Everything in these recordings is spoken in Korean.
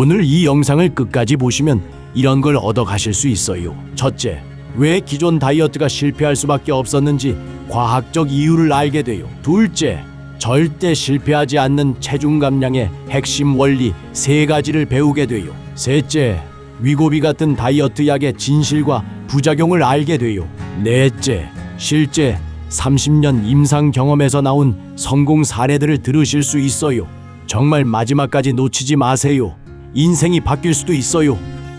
오늘 이 영상을 끝까지 보시면 이런 걸 얻어가실 수 있어요. 첫째, 왜 기존 다이어트가 실패할 수밖에 없었는지 과학적 이유를 알게 돼요. 둘째, 절대 실패하지 않는 체중 감량의 핵심 원리 3가지를 배우게 돼요. 셋째, 위고비 같은 다이어트 약의 진실과 부작용을 알게 돼요. 넷째, 실제 30년 임상 경험에서 나온 성공 사례들을 들으실 수 있어요. 정말 마지막까지 놓치지 마세요. 인생이 바뀔 수도 있어요.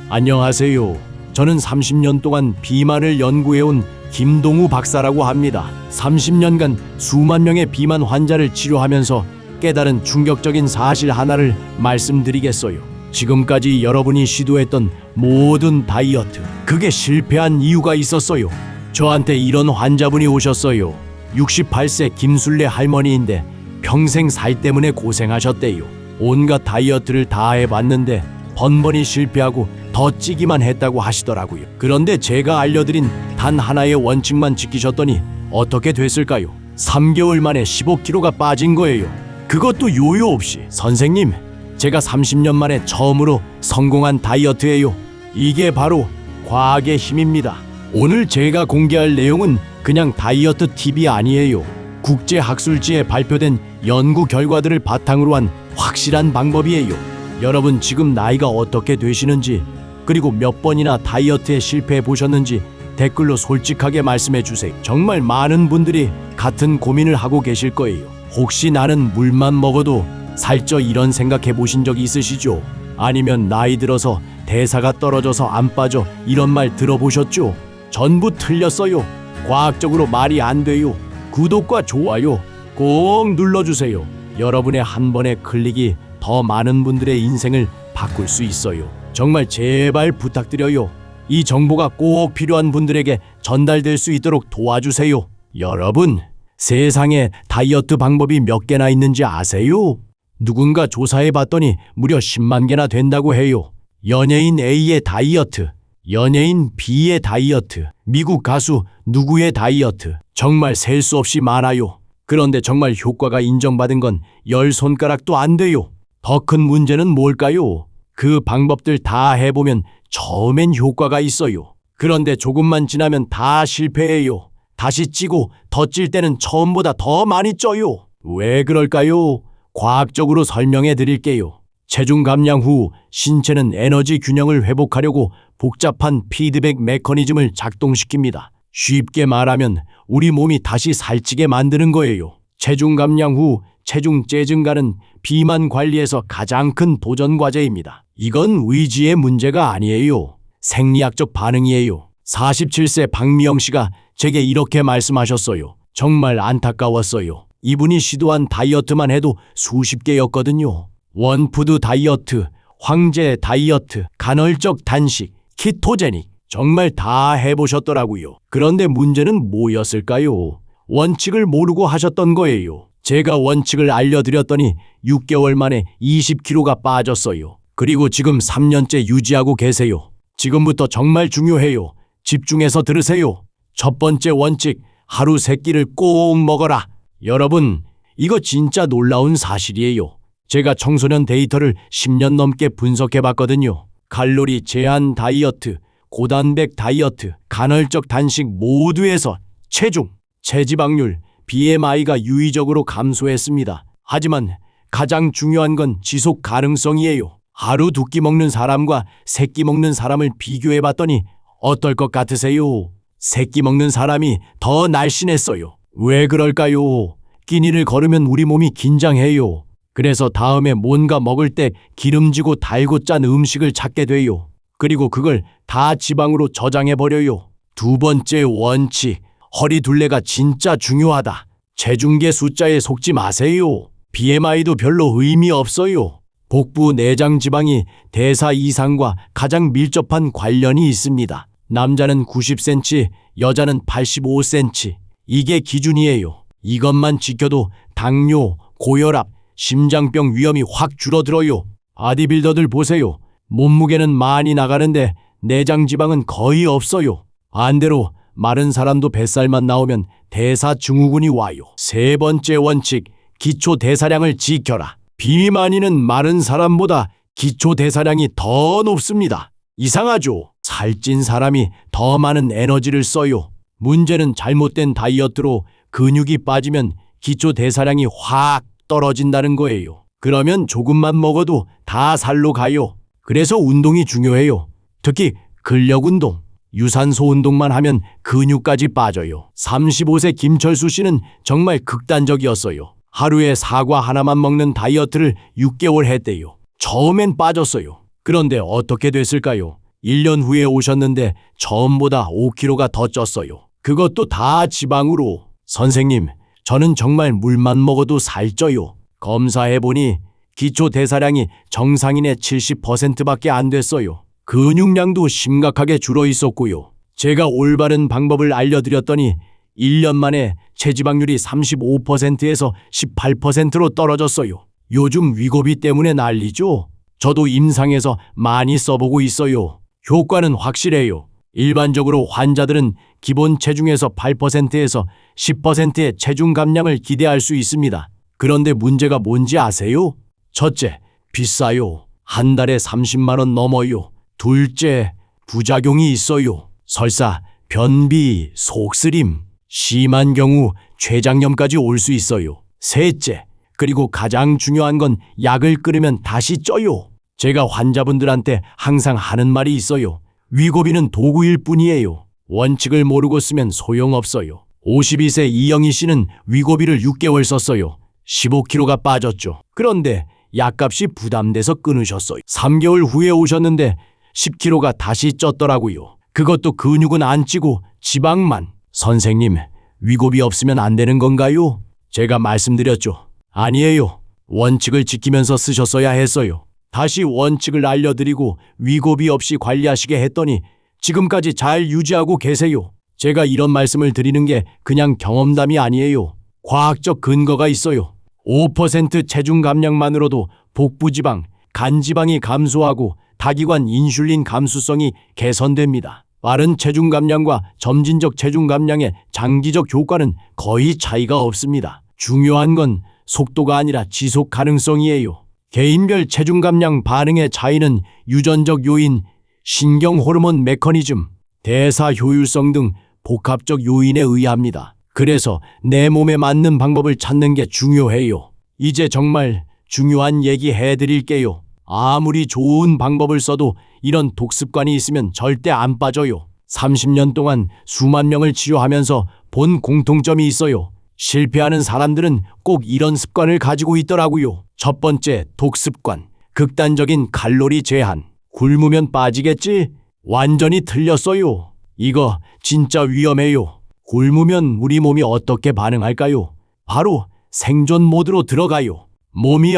안녕하세요. 저는 30년 동안 비만을 연구해온 김동우 박사라고 합니다. 30년간 수만 명의 비만 환자를 치료하면서 깨달은 충격적인 사실 하나를 말씀드리겠어요. 지금까지 여러분이 시도했던 모든 다이어트, 그게 실패한 이유가 있었어요. 저한테 이런 환자분이 오셨어요. 68세 김술래 할머니인데 평생 살 때문에 고생하셨대요. 온갖 다이어트를 다 해봤는데 번번이 실패하고 더 찌기만 했다고 하시더라고요. 그런데 제가 알려드린 단 하나의 원칙만 지키셨더니 어떻게 됐을까요? 3개월 만에 15kg가 빠진 거예요. 그것도 요요 없이. 선생님, 제가 30년 만에 처음으로 성공한 다이어트예요. 이게 바로 과학의 힘입니다. 오늘 제가 공개할 내용은 그냥 다이어트 팁이 아니에요. 국제학술지에 발표된 연구 결과들을 바탕으로 한 확실한 방법이에요. 여러분 지금 나이가 어떻게 되시는지, 그리고 몇 번이나 다이어트에 실패해 보셨는지 댓글로 솔직하게 말씀해 주세요. 정말 많은 분들이 같은 고민을 하고 계실 거예요. 혹시 나는 물만 먹어도 살쪄 이런 생각해 보신 적 있으시죠? 아니면 나이 들어서 대사가 떨어져서 안 빠져 이런 말 들어보셨죠? 전부 틀렸어요. 과학적으로 말이 안 돼요. 구독과 좋아요 꼭 눌러주세요. 여러분의 한 번의 클릭이 더 많은 분들의 인생을 바꿀 수 있어요. 정말 제발 부탁드려요. 이 정보가 꼭 필요한 분들에게 전달될 수 있도록 도와주세요. 여러분, 세상에 다이어트 방법이 몇 개나 있는지 아세요? 누군가 조사해 봤더니 무려 10만 개나 된다고 해요. 연예인 A의 다이어트, 연예인 B의 다이어트, 미국 가수 누구의 다이어트, 정말 셀 수 없이 많아요. 그런데 정말 효과가 인정받은 건 10손가락도 안 돼요. 더 큰 문제는 뭘까요? 그 방법들 다 해보면 처음엔 효과가 있어요. 그런데 조금만 지나면 다 실패해요. 다시 찌고 더 찔 때는 처음보다 더 많이 쪄요. 왜 그럴까요? 과학적으로 설명해 드릴게요. 체중 감량 후 신체는 에너지 균형을 회복하려고 복잡한 피드백 메커니즘을 작동시킵니다. 쉽게 말하면 우리 몸이 다시 살찌게 만드는 거예요. 체중 감량 후 체중 재증가는 비만 관리에서 가장 큰 도전 과제입니다. 이건 의지의 문제가 아니에요. 생리학적 반응이에요. 47세 박미영 씨가 제게 이렇게 말씀하셨어요. 정말 안타까웠어요. 이분이 시도한 다이어트만 해도 수십 개였거든요. 원푸드 다이어트, 황제 다이어트, 간헐적 단식, 키토제닉, 정말 다 해보셨더라고요. 그런데 문제는 뭐였을까요? 원칙을 모르고 하셨던 거예요. 제가 원칙을 알려드렸더니 6개월 만에 20kg가 빠졌어요. 그리고 지금 3년째 유지하고 계세요. 지금부터 정말 중요해요. 집중해서 들으세요. 첫 번째 원칙, 하루 3끼를 꼭 먹어라. 여러분, 이거 진짜 놀라운 사실이에요. 제가 청소년 데이터를 10년 넘게 분석해 봤거든요. 칼로리 제한 다이어트, 고단백 다이어트, 간헐적 단식 모두에서 체중, 체지방률, BMI가 유의적으로 감소했습니다. 하지만 가장 중요한 건 지속 가능성이에요. 하루 2끼 먹는 사람과 3끼 먹는 사람을 비교해 봤더니 어떨 것 같으세요? 3끼 먹는 사람이 더 날씬했어요. 왜 그럴까요? 끼니를 걸으면 우리 몸이 긴장해요. 그래서 다음에 뭔가 먹을 때 기름지고 달고 짠 음식을 찾게 돼요. 그리고 그걸 다 지방으로 저장해버려요. 두 번째 원칙, 허리 둘레가 진짜 중요하다. 체중계 숫자에 속지 마세요. BMI도 별로 의미 없어요. 복부 내장 지방이 대사 이상과 가장 밀접한 관련이 있습니다. 남자는 90cm, 여자는 85cm. 이게 기준이에요. 이것만 지켜도 당뇨, 고혈압, 심장병 위험이 확 줄어들어요. 바디빌더들 보세요. 몸무게는 많이 나가는데 내장 지방은 거의 없어요. 반대로 마른 사람도 뱃살만 나오면 대사 증후군이 와요. 세 번째 원칙, 기초 대사량을 지켜라. 비만인은 마른 사람보다 기초 대사량이 더 높습니다. 이상하죠? 살찐 사람이 더 많은 에너지를 써요. 문제는 잘못된 다이어트로 근육이 빠지면 기초 대사량이 확 떨어진다는 거예요. 그러면 조금만 먹어도 다 살로 가요. 그래서 운동이 중요해요. 특히 근력 운동, 유산소 운동만 하면 근육까지 빠져요. 35세 김철수 씨는 정말 극단적이었어요. 하루에 사과 하나만 먹는 다이어트를 6개월 했대요. 처음엔 빠졌어요. 그런데 어떻게 됐을까요? 1년 후에 오셨는데 처음보다 5kg가 더 쪘어요. 그것도 다 지방으로. 선생님, 저는 정말 물만 먹어도 살쪄요. 검사해보니 기초 대사량이 정상인의 70%밖에 안 됐어요. 근육량도 심각하게 줄어 있었고요. 제가 올바른 방법을 알려드렸더니 1년 만에 체지방률이 35%에서 18%로 떨어졌어요. 요즘 위고비 때문에 난리죠? 저도 임상에서 많이 써보고 있어요. 효과는 확실해요. 일반적으로 환자들은 기본 체중에서 8%에서 10%의 체중 감량을 기대할 수 있습니다. 그런데 문제가 뭔지 아세요? 첫째, 비싸요. 한 달에 30만 원 넘어요. 둘째, 부작용이 있어요. 설사, 변비, 속쓰림, 심한 경우 췌장염까지 올 수 있어요. 셋째, 그리고 가장 중요한 건 약을 끊으면 다시 쪄요. 제가 환자분들한테 항상 하는 말이 있어요. 위고비는 도구일 뿐이에요. 원칙을 모르고 쓰면 소용없어요. 52세 이영희 씨는 위고비를 6개월 썼어요. 15kg가 빠졌죠. 그런데 약값이 부담돼서 끊으셨어요. 3개월 후에 오셨는데 10kg가 다시 쪘더라고요. 그것도 근육은 안 찌고 지방만. 선생님, 위고비 없으면 안 되는 건가요? 제가 말씀드렸죠. 아니에요. 원칙을 지키면서 쓰셨어야 했어요. 다시 원칙을 알려드리고 위고비 없이 관리하시게 했더니 지금까지 잘 유지하고 계세요. 제가 이런 말씀을 드리는 게 그냥 경험담이 아니에요. 과학적 근거가 있어요. 5% 체중 감량만으로도 복부지방, 간지방이 감소하고 다기관 인슐린 감수성이 개선됩니다. 빠른 체중 감량과 점진적 체중 감량의 장기적 효과는 거의 차이가 없습니다. 중요한 건 속도가 아니라 지속 가능성이에요. 개인별 체중 감량 반응의 차이는 유전적 요인, 신경 호르몬 메커니즘, 대사 효율성 등 복합적 요인에 의합니다. 그래서 내 몸에 맞는 방법을 찾는 게 중요해요. 이제 정말 중요한 얘기 해드릴게요. 아무리 좋은 방법을 써도 이런 독습관이 있으면 절대 안 빠져요. 30년 동안 수만 명을 치료하면서 본 공통점이 있어요. 실패하는 사람들은 꼭 이런 습관을 가지고 있더라고요. 첫 번째, 독습관. 극단적인 칼로리 제한. 굶으면 빠지겠지? 완전히 틀렸어요. 이거 진짜 위험해요. 굶으면 우리 몸이 어떻게 반응할까요? 바로 생존 모드로 들어가요. 몸이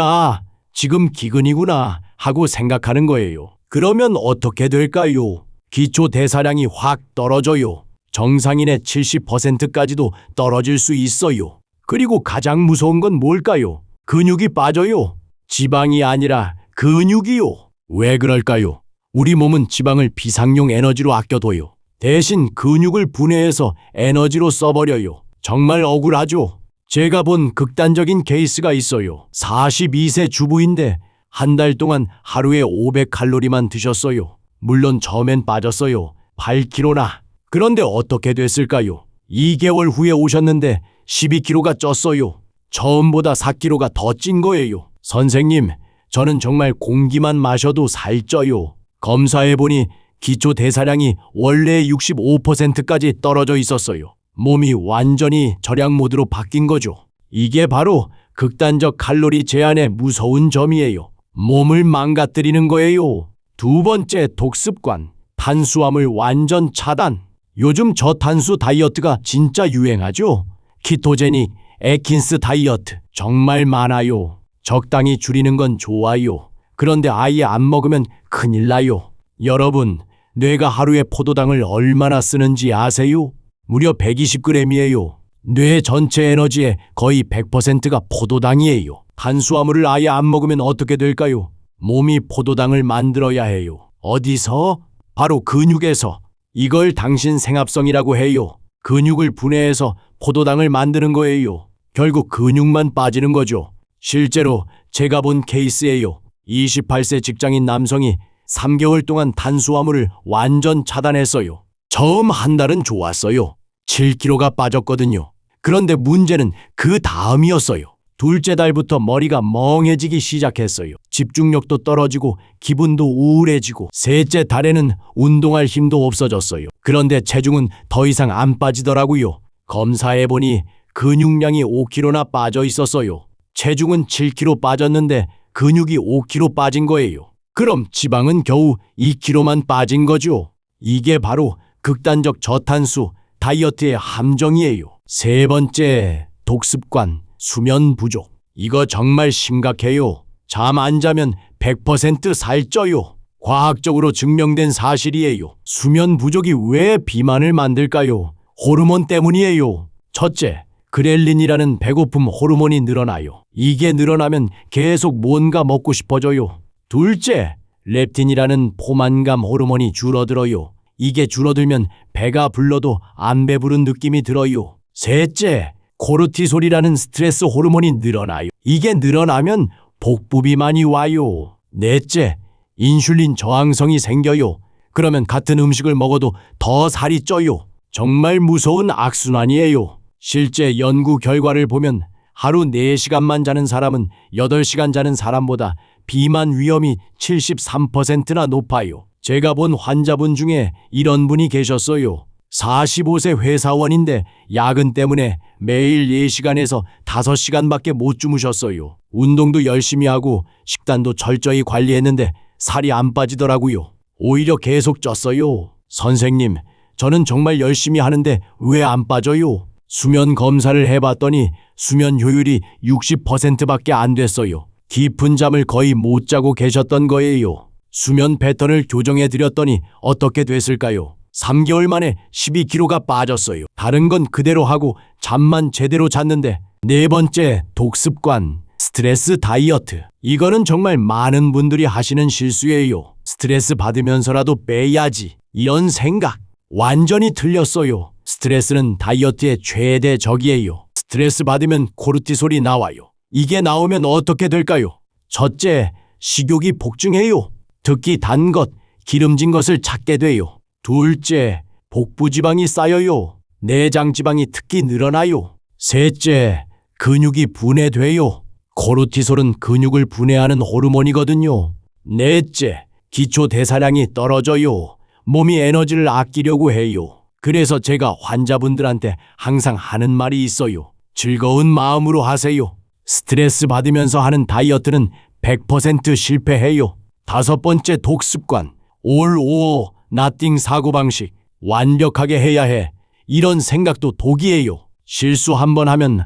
지금 기근이구나 하고 생각하는 거예요. 그러면 어떻게 될까요? 기초 대사량이 확 떨어져요. 정상인의 70%까지도 떨어질 수 있어요. 그리고 가장 무서운 건 뭘까요? 근육이 빠져요. 지방이 아니라 근육이요. 왜 그럴까요? 우리 몸은 지방을 비상용 에너지로 아껴둬요. 대신 근육을 분해해서 에너지로 써버려요. 정말 억울하죠? 제가 본 극단적인 케이스가 있어요. 42세 주부인데 한 달 동안 하루에 500칼로리만 드셨어요. 물론 처음엔 빠졌어요. 8kg나. 그런데 어떻게 됐을까요? 2개월 후에 오셨는데 12kg가 쪘어요. 처음보다 4kg가 더 찐 거예요. 선생님, 저는 정말 공기만 마셔도 살쪄요. 검사해보니 기초 대사량이 원래 65%까지 떨어져 있었어요. 몸이 완전히 절약 모드로 바뀐 거죠. 이게 바로 극단적 칼로리 제한의 무서운 점이에요. 몸을 망가뜨리는 거예요. 두 번째, 독습관. 탄수화물 완전 차단. 요즘 저탄수 다이어트가 진짜 유행하죠? 키토제닉, 에킨스 다이어트 정말 많아요. 적당히 줄이는 건 좋아요. 그런데 아예 안 먹으면 큰일 나요. 여러분, 뇌가 하루에 포도당을 얼마나 쓰는지 아세요? 무려 120g이에요. 뇌 전체 에너지의 거의 100%가 포도당이에요. 탄수화물을 아예 안 먹으면 어떻게 될까요? 몸이 포도당을 만들어야 해요. 어디서? 바로 근육에서. 이걸 당신 생합성이라고 해요. 근육을 분해해서 포도당을 만드는 거예요. 결국 근육만 빠지는 거죠. 실제로 제가 본 케이스예요. 28세 직장인 남성이 3개월 동안 탄수화물을 완전 차단했어요. 처음 한 달은 좋았어요. 7kg가 빠졌거든요. 그런데 문제는 그 다음이었어요. 둘째 달부터 머리가 멍해지기 시작했어요. 집중력도 떨어지고 기분도 우울해지고, 셋째 달에는 운동할 힘도 없어졌어요. 그런데 체중은 더 이상 안 빠지더라고요. 검사해보니 근육량이 5kg나 빠져 있었어요. 체중은 7kg 빠졌는데 근육이 5kg 빠진 거예요. 그럼 지방은 겨우 2kg만 빠진 거죠. 이게 바로 극단적 저탄수 다이어트의 함정이에요. 세 번째, 독습관, 수면 부족. 이거 정말 심각해요. 잠 안 자면 100% 살쪄요. 과학적으로 증명된 사실이에요. 수면 부족이 왜 비만을 만들까요? 호르몬 때문이에요. 첫째, 그렐린이라는 배고픔 호르몬이 늘어나요. 이게 늘어나면 계속 뭔가 먹고 싶어져요. 둘째, 렙틴이라는 포만감 호르몬이 줄어들어요. 이게 줄어들면 배가 불러도 안 배부른 느낌이 들어요. 셋째, 코르티솔이라는 스트레스 호르몬이 늘어나요. 이게 늘어나면 복부 비만이 와요. 넷째, 인슐린 저항성이 생겨요. 그러면 같은 음식을 먹어도 더 살이 쪄요. 정말 무서운 악순환이에요. 실제 연구 결과를 보면 하루 4시간만 자는 사람은 8시간 자는 사람보다 비만 위험이 73%나 높아요. 제가 본 환자분 중에 이런 분이 계셨어요. 45세 회사원인데 야근 때문에 매일 4시간에서 5시간밖에 못 주무셨어요. 운동도 열심히 하고 식단도 철저히 관리했는데 살이 안 빠지더라고요. 오히려 계속 쪘어요. 선생님, 저는 정말 열심히 하는데 왜 안 빠져요? 수면 검사를 해봤더니 수면 효율이 60%밖에 안 됐어요. 깊은 잠을 거의 못 자고 계셨던 거예요. 수면 패턴을 교정해 드렸더니 어떻게 됐을까요? 3개월 만에 12kg가 빠졌어요. 다른 건 그대로 하고 잠만 제대로 잤는데. 네 번째, 독습관, 스트레스 다이어트. 이거는 정말 많은 분들이 하시는 실수예요. 스트레스 받으면서라도 빼야지. 이런 생각 완전히 틀렸어요. 스트레스는 다이어트의 최대 적이에요. 스트레스 받으면 코르티솔이 나와요. 이게 나오면 어떻게 될까요? 첫째, 식욕이 폭증해요. 특히 단 것, 기름진 것을 찾게 돼요. 둘째, 복부 지방이 쌓여요. 내장 지방이 특히 늘어나요. 셋째, 근육이 분해돼요. 코르티솔은 근육을 분해하는 호르몬이거든요. 넷째, 기초 대사량이 떨어져요. 몸이 에너지를 아끼려고 해요. 그래서 제가 환자분들한테 항상 하는 말이 있어요. 즐거운 마음으로 하세요. 스트레스 받으면서 하는 다이어트는 100% 실패해요. 다섯 번째, 독습관, all or nothing 사고방식. 완벽하게 해야 해. 이런 생각도 독이에요. 실수 한 번 하면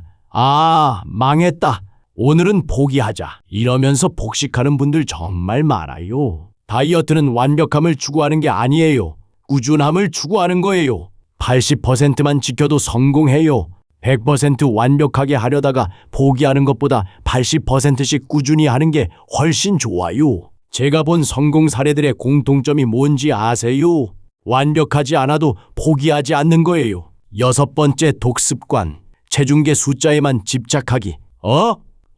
망했다. 오늘은 포기하자. 이러면서 복식하는 분들 정말 많아요. 다이어트는 완벽함을 추구하는 게 아니에요. 꾸준함을 추구하는 거예요. 80%만 지켜도 성공해요. 100% 완벽하게 하려다가 포기하는 것보다 80%씩 꾸준히 하는 게 훨씬 좋아요. 제가 본 성공 사례들의 공통점이 뭔지 아세요? 완벽하지 않아도 포기하지 않는 거예요. 여섯 번째, 독습관, 체중계 숫자에만 집착하기.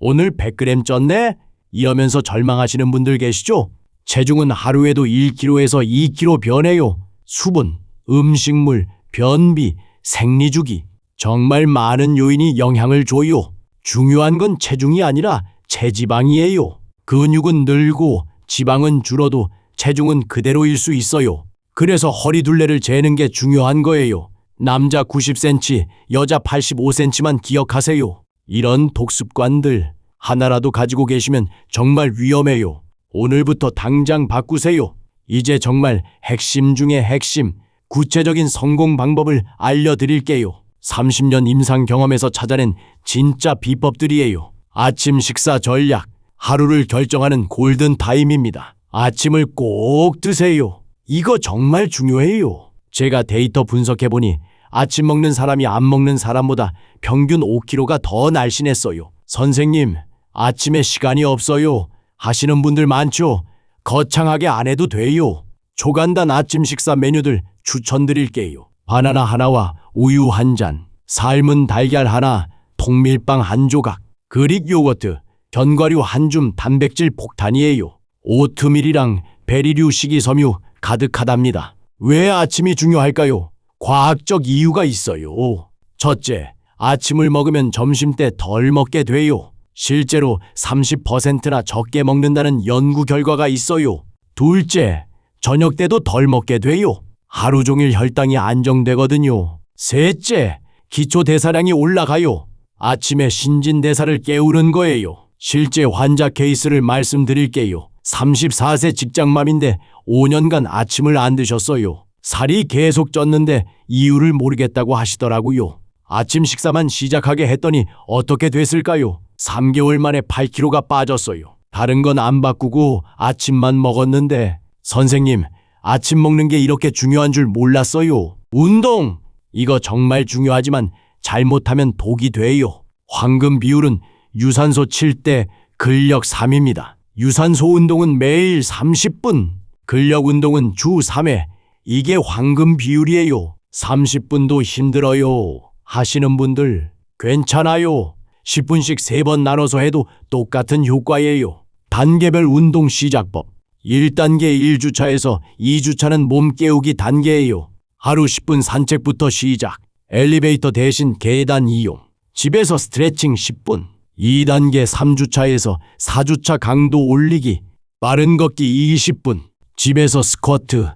오늘 100g 쪘네? 이러면서 절망하시는 분들 계시죠? 체중은 하루에도 1kg에서 2kg 변해요. 수분, 음식물, 변비, 생리주기, 정말 많은 요인이 영향을 줘요. 중요한 건 체중이 아니라 체지방이에요. 근육은 늘고 지방은 줄어도 체중은 그대로일 수 있어요. 그래서 허리 둘레를 재는 게 중요한 거예요. 남자 90cm, 여자 85cm만 기억하세요. 이런 독습관들 하나라도 가지고 계시면 정말 위험해요. 오늘부터 당장 바꾸세요. 이제 정말 핵심 중에 핵심, 구체적인 성공 방법을 알려드릴게요. 30년 임상 경험에서 찾아낸 진짜 비법들이에요. 아침 식사 전략, 하루를 결정하는 골든 타임입니다. 아침을 꼭 드세요. 이거 정말 중요해요. 제가 데이터 분석해보니 아침 먹는 사람이 안 먹는 사람보다 평균 5kg가 더 날씬했어요. 선생님, 아침에 시간이 없어요 하시는 분들 많죠? 거창하게 안 해도 돼요. 초간단 아침 식사 메뉴들 추천드릴게요. 바나나 하나와 우유 한 잔, 삶은 달걀 하나, 통밀빵 한 조각, 그릭 요거트, 견과류 한 줌 단백질 폭탄이에요. 오트밀이랑 베리류 식이섬유 가득하답니다. 왜 아침이 중요할까요? 과학적 이유가 있어요. 첫째, 아침을 먹으면 점심 때 덜 먹게 돼요. 실제로 30%나 적게 먹는다는 연구 결과가 있어요. 둘째, 저녁 때도 덜 먹게 돼요. 하루 종일 혈당이 안정되거든요. 셋째, 기초 대사량이 올라가요. 아침에 신진대사를 깨우는 거예요. 실제 환자 케이스를 말씀드릴게요. 34세 직장맘인데 5년간 아침을 안 드셨어요. 살이 계속 쪘는데 이유를 모르겠다고 하시더라고요. 아침 식사만 시작하게 했더니 어떻게 됐을까요? 3개월 만에 8kg가 빠졌어요. 다른 건 안 바꾸고 아침만 먹었는데 선생님, 아침 먹는 게 이렇게 중요한 줄 몰랐어요. 운동! 이거 정말 중요하지만 잘못하면 독이 돼요. 황금 비율은 유산소 7대 근력 3입니다. 유산소 운동은 매일 30분, 근력 운동은 주 3회. 이게 황금 비율이에요. 30분도 힘들어요 하시는 분들 괜찮아요. 10분씩 3번 나눠서 해도 똑같은 효과예요. 단계별 운동 시작법. 1단계 1주차에서 2주차는 몸 깨우기 단계예요. 하루 10분 산책부터 시작. 엘리베이터 대신 계단 이용. 집에서 스트레칭 10분. 2단계 3주차에서 4주차 강도 올리기. 빠른 걷기 20분. 집에서 스쿼트,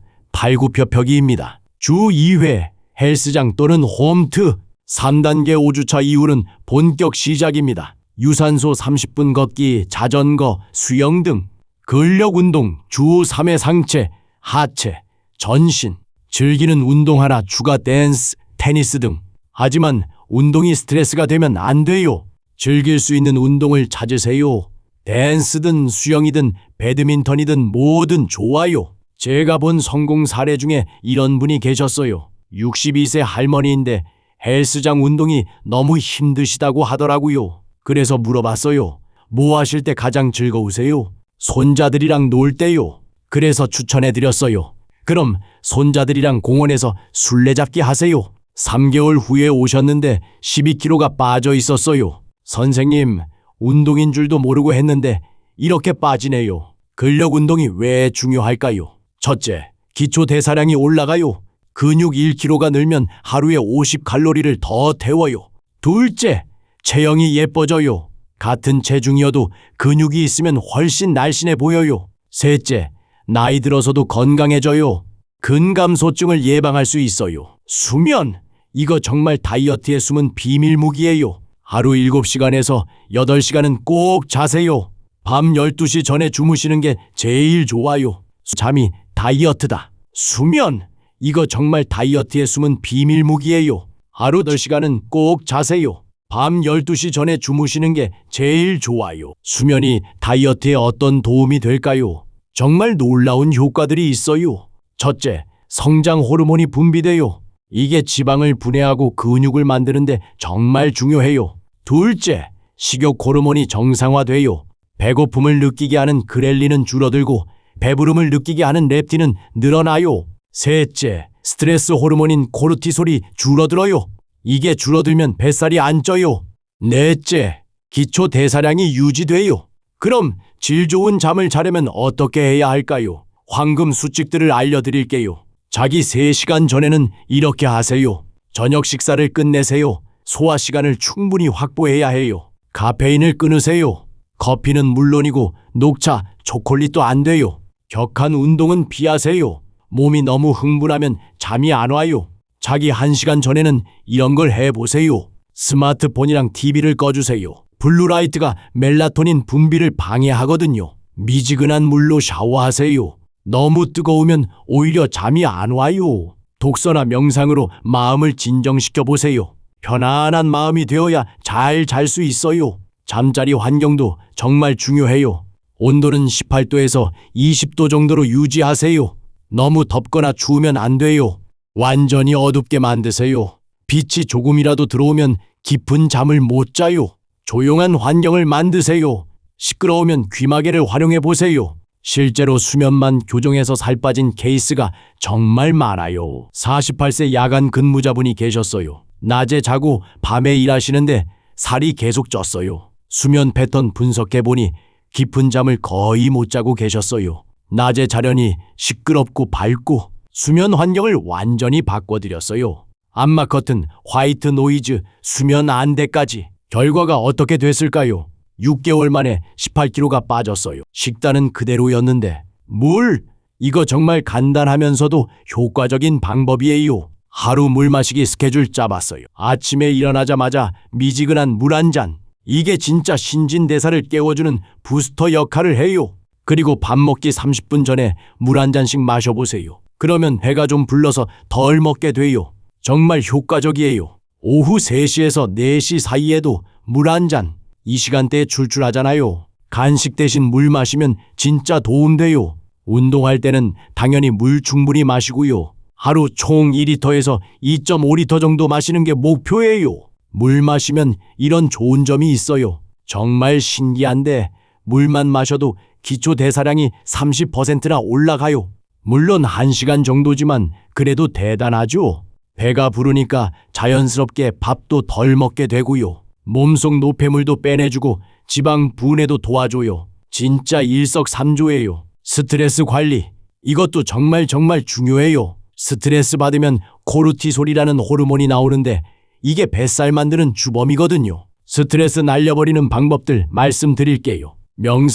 팔굽혀펴기입니다. 주 2회 헬스장 또는 홈트. 3단계 5주차 이후는 본격 시작입니다. 유산소 30분 걷기, 자전거, 수영 등. 근력 운동 주 3회 상체, 하체, 전신. 즐기는 운동 하나 추가 댄스, 테니스 등. 하지만 운동이 스트레스가 되면 안 돼요. 즐길 수 있는 운동을 찾으세요. 댄스든 수영이든 배드민턴이든 뭐든 좋아요. 제가 본 성공 사례 중에 이런 분이 계셨어요. 62세 할머니인데 헬스장 운동이 너무 힘드시다고 하더라고요. 그래서 물어봤어요. 뭐 하실 때 가장 즐거우세요? 손자들이랑 놀 때요. 그래서 추천해드렸어요. 그럼 손자들이랑 공원에서 술래잡기 하세요. 3개월 후에 오셨는데 12kg가 빠져 있었어요. 선생님, 운동인 줄도 모르고 했는데 이렇게 빠지네요. 근력 운동이 왜 중요할까요? 첫째, 기초 대사량이 올라가요. 근육 1kg가 늘면 하루에 50칼로리를 더 태워요. 둘째, 체형이 예뻐져요. 같은 체중이어도 근육이 있으면 훨씬 날씬해 보여요. 셋째, 나이 들어서도 건강해져요. 근감소증을 예방할 수 있어요. 수면! 이거 정말 다이어트의 숨은 비밀 무기예요. 하루 7시간에서 8시간은 꼭 자세요. 밤 12시 전에 주무시는 게 제일 좋아요. 잠이 다이어트다. 수면! 이거 정말 다이어트의 숨은 비밀 무기예요. 하루 8시간은 꼭 자세요. 밤 12시 전에 주무시는 게 제일 좋아요. 수면이 다이어트에 어떤 도움이 될까요? 정말 놀라운 효과들이 있어요. 첫째, 성장 호르몬이 분비돼요. 이게 지방을 분해하고 근육을 만드는데 정말 중요해요. 둘째, 식욕 호르몬이 정상화돼요. 배고픔을 느끼게 하는 그렐린은 줄어들고 배부름을 느끼게 하는 렙틴은 늘어나요. 셋째, 스트레스 호르몬인 코르티솔이 줄어들어요. 이게 줄어들면 뱃살이 안 쪄요. 넷째, 기초 대사량이 유지돼요. 그럼 질 좋은 잠을 자려면 어떻게 해야 할까요? 황금 수칙들을 알려드릴게요. 자기 3시간 전에는 이렇게 하세요. 저녁 식사를 끝내세요. 소화 시간을 충분히 확보해야 해요. 카페인을 끊으세요. 커피는 물론이고 녹차, 초콜릿도 안 돼요. 격한 운동은 피하세요. 몸이 너무 흥분하면 잠이 안 와요. 자기 1시간 전에는 이런 걸 해보세요. 스마트폰이랑 TV를 꺼주세요. 블루라이트가 멜라토닌 분비를 방해하거든요. 미지근한 물로 샤워하세요. 너무 뜨거우면 오히려 잠이 안 와요. 독서나 명상으로 마음을 진정시켜 보세요. 편안한 마음이 되어야 잘 잘 수 있어요. 잠자리 환경도 정말 중요해요. 온도는 18도에서 20도 정도로 유지하세요. 너무 덥거나 추우면 안 돼요. 완전히 어둡게 만드세요. 빛이 조금이라도 들어오면 깊은 잠을 못 자요. 조용한 환경을 만드세요. 시끄러우면 귀마개를 활용해 보세요. 실제로 수면만 교정해서 살 빠진 케이스가 정말 많아요. 48세 야간 근무자분이 계셨어요. 낮에 자고 밤에 일하시는데 살이 계속 쪘어요. 수면 패턴 분석해보니 깊은 잠을 거의 못 자고 계셨어요. 낮에 자려니 시끄럽고 밝고 수면 환경을 완전히 바꿔드렸어요. 암막 커튼, 화이트 노이즈, 수면 안대까지. 결과가 어떻게 됐을까요? 6개월 만에 18kg가 빠졌어요. 식단은 그대로였는데 이거 정말 간단하면서도 효과적인 방법이에요. 하루 물 마시기 스케줄 짜봤어요. 아침에 일어나자마자 미지근한 물 한 잔. 이게 진짜 신진대사를 깨워주는 부스터 역할을 해요. 그리고 밥 먹기 30분 전에 물 한 잔씩 마셔보세요. 그러면 배가 좀 불러서 덜 먹게 돼요. 정말 효과적이에요. 오후 3시에서 4시 사이에도 물 한 잔. 이 시간대에 출출하잖아요. 간식 대신 물 마시면 진짜 도움돼요. 운동할 때는 당연히 물 충분히 마시고요. 하루 총 2리터에서 2.5리터 정도 마시는 게 목표예요. 물 마시면 이런 좋은 점이 있어요. 정말 신기한데 물만 마셔도 기초 대사량이 30%나 올라가요. 물론 1시간 정도지만 그래도 대단하죠. 배가 부르니까 자연스럽게 밥도 덜 먹게 되고요. 몸속 노폐물도 빼내주고 지방 분해도 도와줘요. 진짜 일석삼조예요. 스트레스 관리, 이것도 정말 중요해요. 스트레스 받으면 코르티솔이라는 호르몬이 나오는데 이게 뱃살 만드는 주범이거든요. 스트레스 날려버리는 방법들 말씀드릴게요.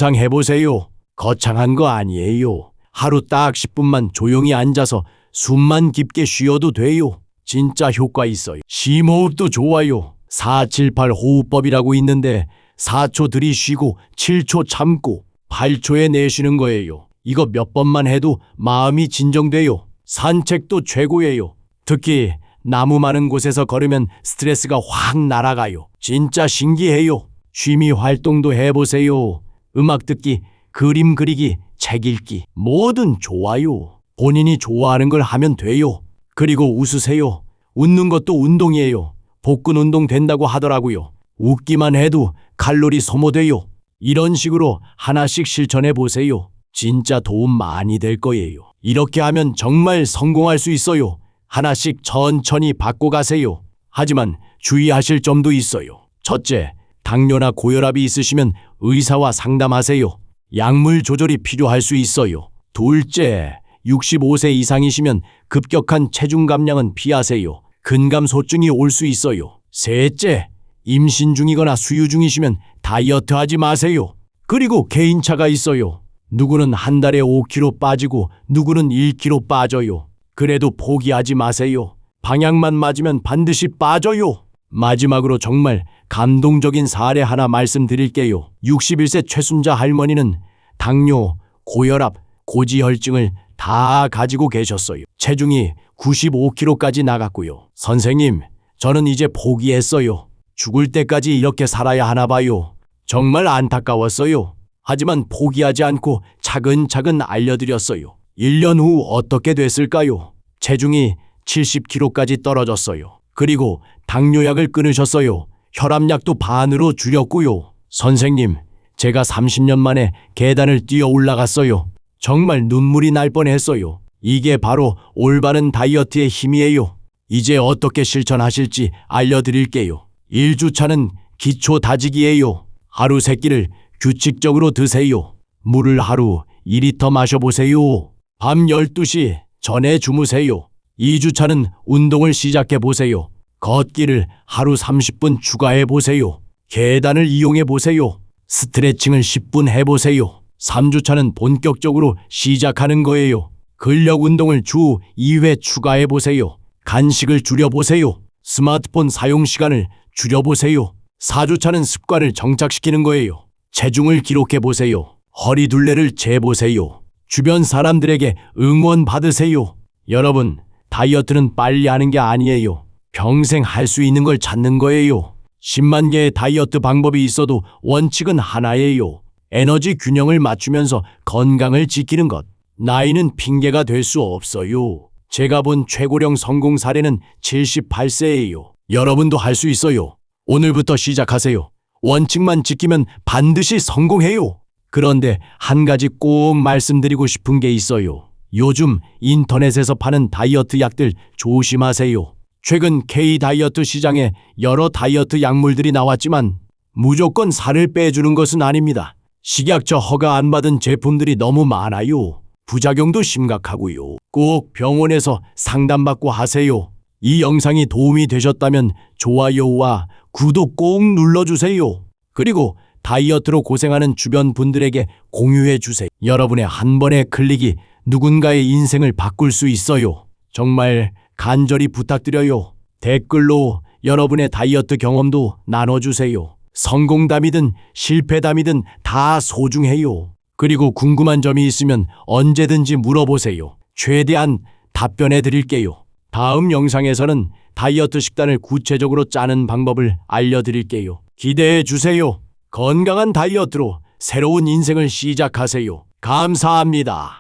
명상해보세요. 거창한 거 아니에요. 하루 딱 10분만 조용히 앉아서 숨만 깊게 쉬어도 돼요. 진짜 효과 있어요. 심호흡도 좋아요. 478 호흡법이라고 있는데 4초 들이쉬고 7초 참고 8초에 내쉬는 거예요. 이거 몇 번만 해도 마음이 진정돼요. 산책도 최고예요. 특히 나무 많은 곳에서 걸으면 스트레스가 확 날아가요. 진짜 신기해요. 취미 활동도 해보세요. 음악 듣기, 그림 그리기, 책 읽기, 뭐든 좋아요. 본인이 좋아하는 걸 하면 돼요. 그리고 웃으세요. 웃는 것도 운동이에요. 복근 운동 된다고 하더라고요. 웃기만 해도 칼로리 소모돼요. 이런 식으로 하나씩 실천해 보세요. 진짜 도움 많이 될 거예요. 이렇게 하면 정말 성공할 수 있어요. 하나씩 천천히 바꿔가세요. 하지만 주의하실 점도 있어요. 첫째, 당뇨나 고혈압이 있으시면 의사와 상담하세요. 약물 조절이 필요할 수 있어요. 둘째, 65세 이상이시면 급격한 체중 감량은 피하세요. 근감소증이 올 수 있어요. 셋째, 임신 중이거나 수유 중이시면 다이어트 하지 마세요. 그리고 개인차가 있어요. 누구는 한 달에 5kg 빠지고 누구는 1kg 빠져요. 그래도 포기하지 마세요. 방향만 맞으면 반드시 빠져요. 마지막으로 정말 감동적인 사례 하나 말씀드릴게요. 61세 최순자 할머니는 당뇨, 고혈압, 고지혈증을 다 가지고 계셨어요. 체중이 95kg까지 나갔고요. 선생님, 저는 이제 포기했어요. 죽을 때까지 이렇게 살아야 하나 봐요. 정말 안타까웠어요. 하지만 포기하지 않고 차근차근 알려드렸어요. 1년 후 어떻게 됐을까요? 체중이 70kg까지 떨어졌어요. 그리고 당뇨약을 끊으셨어요. 혈압약도 반으로 줄였고요. 선생님, 제가 30년 만에 계단을 뛰어 올라갔어요. 정말 눈물이 날 뻔했어요. 이게 바로 올바른 다이어트의 힘이에요. 이제 어떻게 실천하실지 알려드릴게요. 1주차는 기초 다지기예요. 하루 3끼를 규칙적으로 드세요. 물을 하루 2리터 마셔보세요. 밤 12시 전에 주무세요. 2주차는 운동을 시작해보세요. 걷기를 하루 30분 추가해보세요. 계단을 이용해보세요. 스트레칭을 10분 해보세요. 3주차는 본격적으로 시작하는 거예요. 근력 운동을 주 2회 추가해보세요. 간식을 줄여보세요. 스마트폰 사용 시간을 줄여보세요. 4주차는 습관을 정착시키는 거예요. 체중을 기록해보세요. 허리 둘레를 재보세요. 주변 사람들에게 응원 받으세요. 여러분, 다이어트는 빨리 하는 게 아니에요. 평생 할 수 있는 걸 찾는 거예요. 10만 개의 다이어트 방법이 있어도 원칙은 하나예요. 에너지 균형을 맞추면서 건강을 지키는 것. 나이는 핑계가 될 수 없어요. 제가 본 최고령 성공 사례는 78세예요. 여러분도 할 수 있어요. 오늘부터 시작하세요. 원칙만 지키면 반드시 성공해요. 그런데 한 가지 꼭 말씀드리고 싶은 게 있어요. 요즘 인터넷에서 파는 다이어트 약들 조심하세요. 최근 K 다이어트 시장에 여러 다이어트 약물들이 나왔지만 무조건 살을 빼주는 것은 아닙니다. 식약처 허가 안 받은 제품들이 너무 많아요. 부작용도 심각하고요. 꼭 병원에서 상담받고 하세요. 이 영상이 도움이 되셨다면 좋아요와 구독 꼭 눌러주세요. 그리고 다이어트로 고생하는 주변 분들에게 공유해 주세요. 여러분의 한 번의 클릭이 누군가의 인생을 바꿀 수 있어요. 정말 간절히 부탁드려요. 댓글로 여러분의 다이어트 경험도 나눠주세요. 성공담이든 실패담이든 다 소중해요. 그리고 궁금한 점이 있으면 언제든지 물어보세요. 최대한 답변해 드릴게요. 다음 영상에서는 다이어트 식단을 구체적으로 짜는 방법을 알려드릴게요. 기대해 주세요. 건강한 다이어트로 새로운 인생을 시작하세요. 감사합니다.